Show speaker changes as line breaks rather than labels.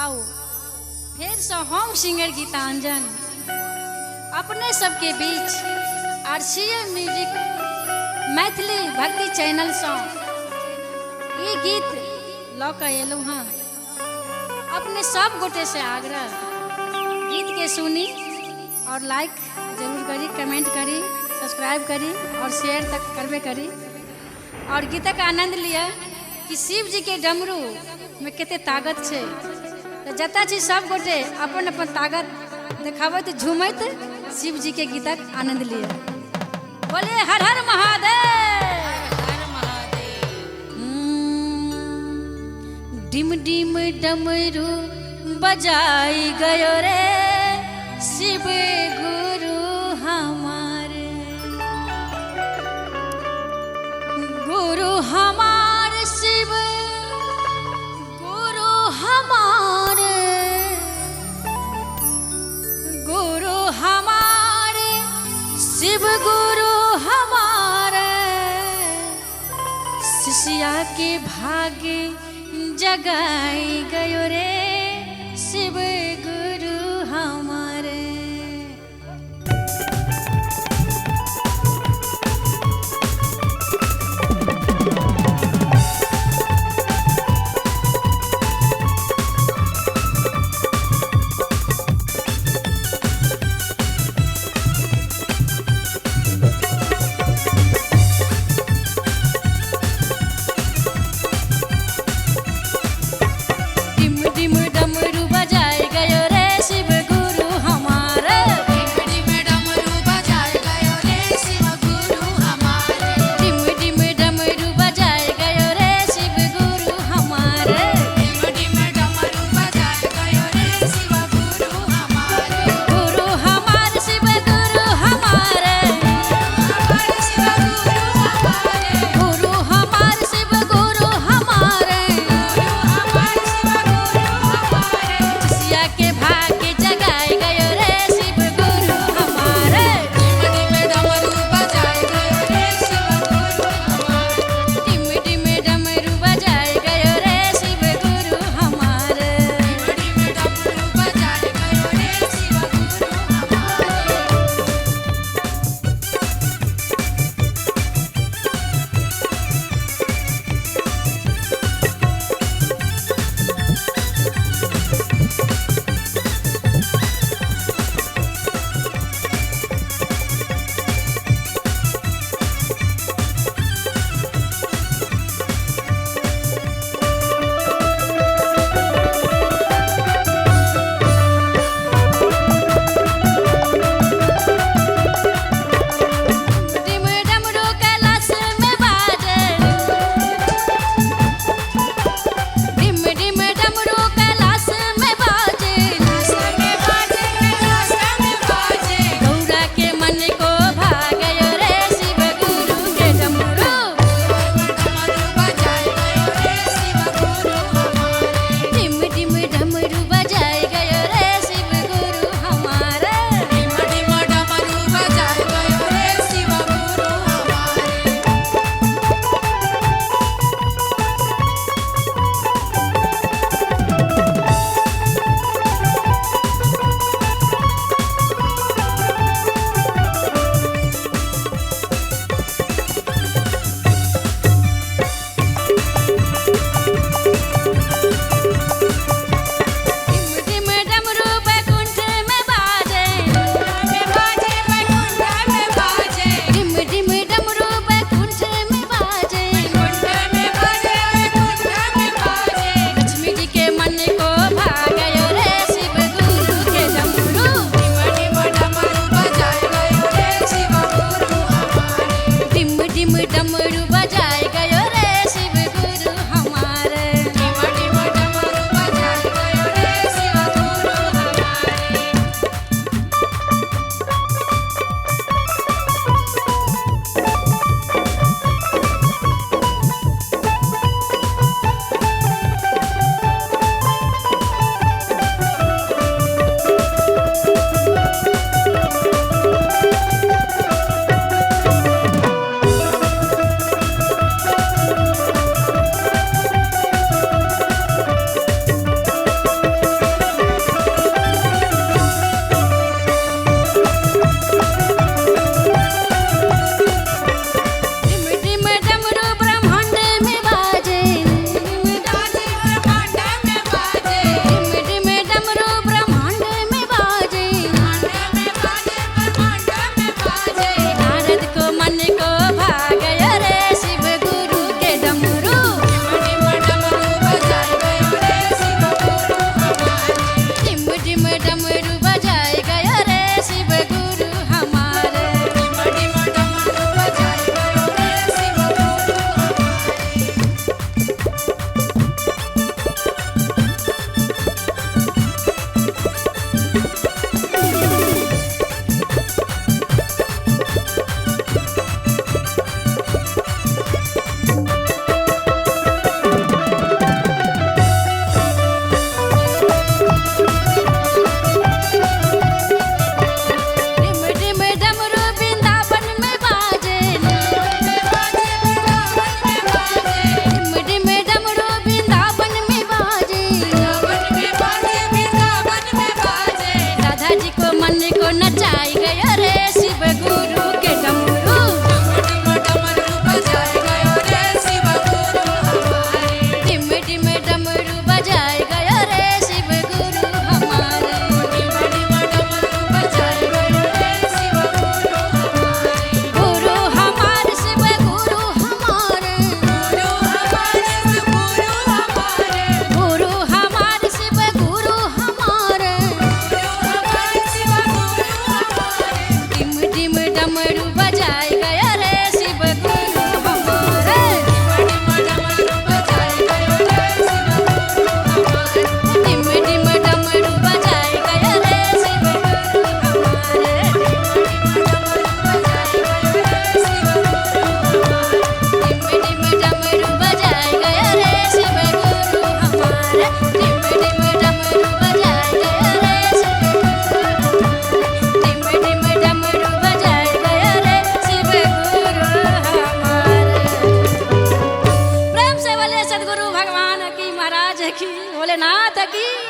आओ फिर से हम सिंगर गीतांजन अपने सबके बीच RCM म्यूजिक मैथिली भक्ति चैनल से ये गीत लौका एलू हाँ अपने सब गोटे से आग्रह गीत के सुनी और लाइक जरूर करी, कमेंट करी, सब्सक्राइब करी और शेयर तक करबे करी और गीत का आनंद लिया कि शिव जी के डमरू में केते ताकत छे। तो जता छी सब गोटे अपन अपन ताकत देखावत झूमत शिव जी के गीतक आनंद लिया। बोले हर हर महादेव, हर महादेव। डिम डिम डमरू बजाई गयो रे शिव गुरु हमारे, गुरु हमारे शिव गुरु हमारे, गुरु हमारे शिव गुरु हमारे, शिष्या के भाग्य जगाई गयो रे शिव गुरु हमारे। डिम डिम डमरू बजाए गयो रे भोलेनाथ की